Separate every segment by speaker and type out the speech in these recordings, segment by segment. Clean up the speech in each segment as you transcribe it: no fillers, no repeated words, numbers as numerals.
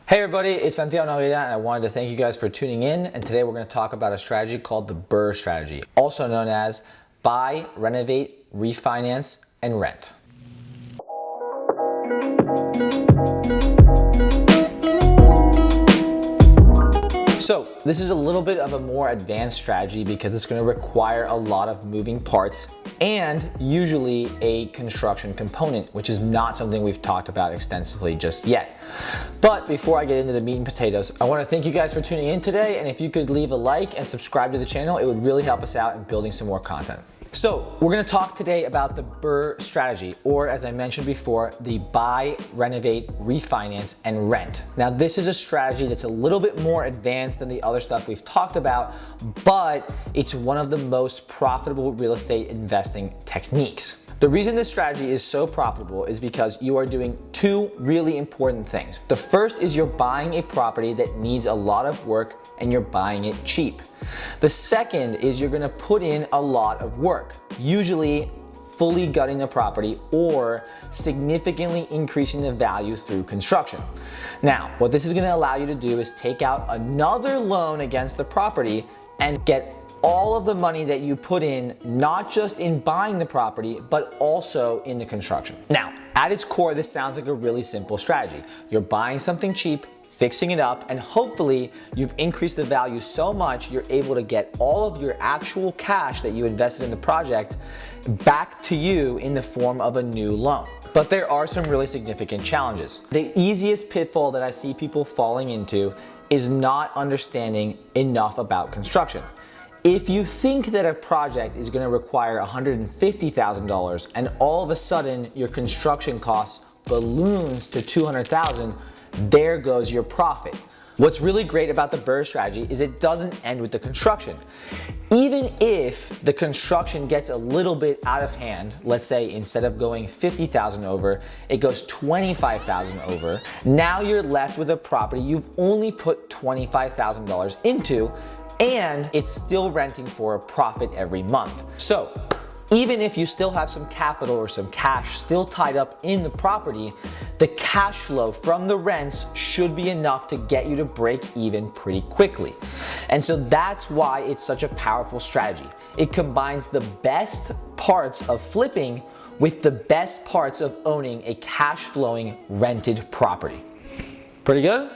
Speaker 1: Hey everybody, it's Santiago Navidad and I wanted to thank you guys for tuning in, and today we're going to talk about a strategy called the BRRRR Strategy, also known as buy, renovate, refinance, and rent. So this is a little bit of a more advanced strategy because it's going to require a lot of moving parts and usually a construction component, which is not something we've talked about extensively just yet. But before I get into the meat and potatoes, I want to thank you guys for tuning in today, and if you could leave a like and subscribe to the channel, it would really help us out in building some more content. So we're going to talk today about the BRRRR strategy, or as I mentioned before, the buy, renovate, refinance, and rent. Now this is a strategy that's a little bit more advanced than the other stuff we've talked about, but it's one of the most profitable real estate investing techniques. The reason this strategy is so profitable is because you are doing two really important things. The first is you're buying a property that needs a lot of work and you're buying it cheap. The second is you're gonna put in a lot of work, usually fully gutting the property or significantly increasing the value through construction. Now, what this is gonna allow you to do is take out another loan against the property and get all of the money that you put in, not just in buying the property, but also in the construction. Now, at its core, this sounds like a really simple strategy. You're buying something cheap, fixing it up, and hopefully you've increased the value so much you're able to get all of your actual cash that you invested in the project back to you in the form of a new loan. But there are some really significant challenges. The easiest pitfall that I see people falling into is not understanding enough about construction. If you think that a project is going to require $150,000 and all of a sudden your construction costs balloons to $200,000, there goes your profit. What's really great about the BRRRR strategy is it doesn't end with the construction. Even if the construction gets a little bit out of hand, let's say instead of going 50,000 over, it goes 25,000 over, now you're left with a property you've only put $25,000 into, and it's still renting for a profit every month. So even if you still have some capital or some cash still tied up in the property, the cash flow from the rents should be enough to get you to break even pretty quickly. And so that's why it's such a powerful strategy. It combines the best parts of flipping with the best parts of owning a cash flowing rented property. Pretty good?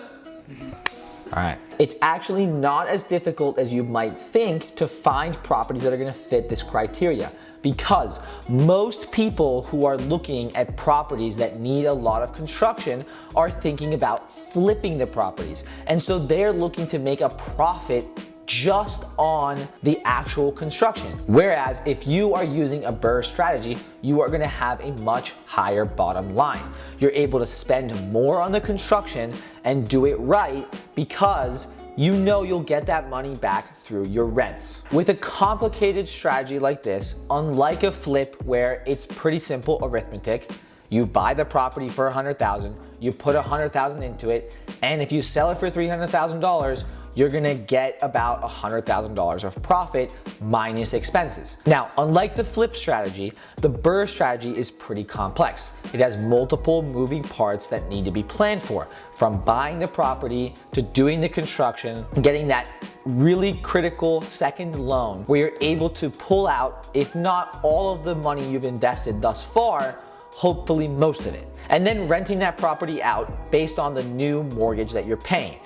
Speaker 1: All right. It's actually not as difficult as you might think to find properties that are going to fit this criteria, because most people who are looking at properties that need a lot of construction are thinking about flipping the properties. And so they're looking to make a profit just on the actual construction. Whereas if you are using a BRRRR strategy, you are gonna have a much higher bottom line. You're able to spend more on the construction and do it right because you know you'll get that money back through your rents. With a complicated strategy like this, unlike a flip where it's pretty simple arithmetic, you buy the property for $100,000, you put $100,000 into it, and if you sell it for $300,000, you're gonna get about $100,000 of profit minus expenses. Now, unlike the flip strategy, the BRRRR strategy is pretty complex. It has multiple moving parts that need to be planned for, from buying the property to doing the construction, getting that really critical second loan where you're able to pull out, if not all of the money you've invested thus far, hopefully most of it, and then renting that property out based on the new mortgage that you're paying.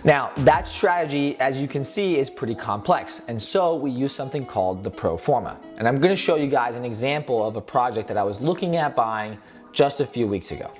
Speaker 1: Now, that strategy, as you can see, is pretty complex, and so we use something called the pro forma. And I'm gonna show you guys an example of a project that I was looking at buying just a few weeks ago.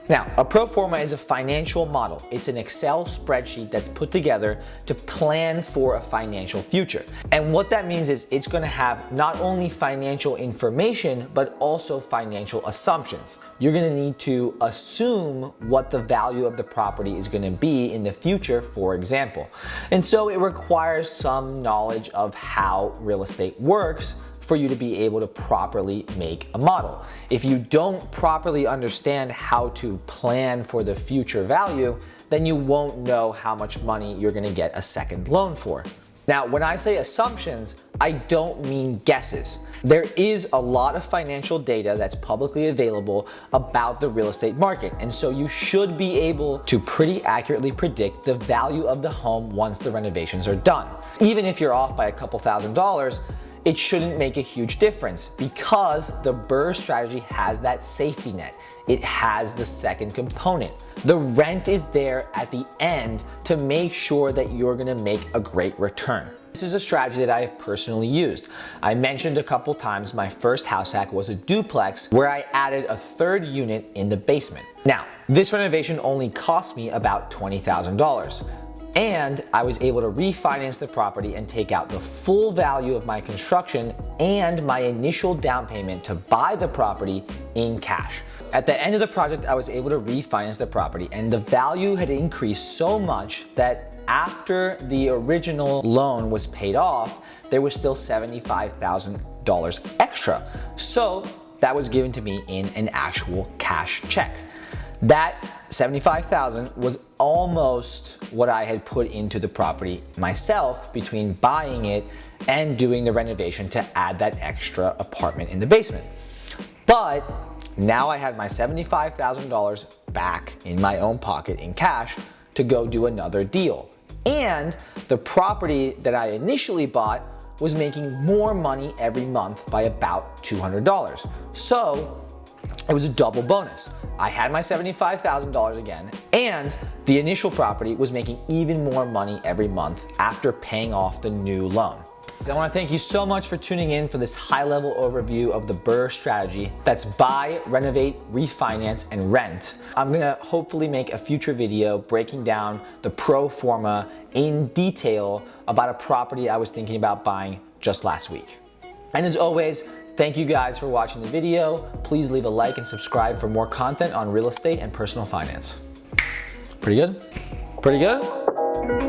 Speaker 1: Now, a pro forma is a financial model. It's an Excel spreadsheet that's put together to plan for a financial future. And what that means is it's gonna have not only financial information, but also financial assumptions. You're gonna need to assume what the value of the property is gonna be in the future, for example. And so it requires some knowledge of how real estate works for you to be able to properly make a model. If you don't properly understand how to plan for the future value, then you won't know how much money you're gonna get a second loan for. Now, when I say assumptions, I don't mean guesses. There is a lot of financial data that's publicly available about the real estate market, and so you should be able to pretty accurately predict the value of the home once the renovations are done. Even if you're off by a couple $1,000s, it shouldn't make a huge difference because the BRRRR strategy has that safety net. It has the second component. The rent is there at the end to make sure that you're gonna make a great return. This is a strategy that I have personally used. I mentioned a couple times my first house hack was a duplex where I added a third unit in the basement. Now, this renovation only cost me about $20,000. And I was able to refinance the property and take out the full value of my construction and my initial down payment to buy the property in cash. At the end of the project, I was able to refinance the property and the value had increased so much that after the original loan was paid off, there was still $75,000 extra. So that was given to me in an actual cash check. That $75,000 was almost what I had put into the property myself between buying it and doing the renovation to add that extra apartment in the basement. But now I had my $75,000 back in my own pocket in cash to go do another deal. And the property that I initially bought was making more money every month by about $200. So it was a double bonus. I had my $75,000 again, and the initial property was making even more money every month after paying off the new loan. I want to thank you so much for tuning in for this high-level overview of the BRRRR strategy. That's buy, renovate, refinance, and rent. I'm gonna hopefully make a future video breaking down the pro forma in detail about a property I was thinking about buying just last week. And as always, thank you guys for watching the video. Please leave a like and subscribe for more content on real estate and personal finance. Pretty good? Pretty good?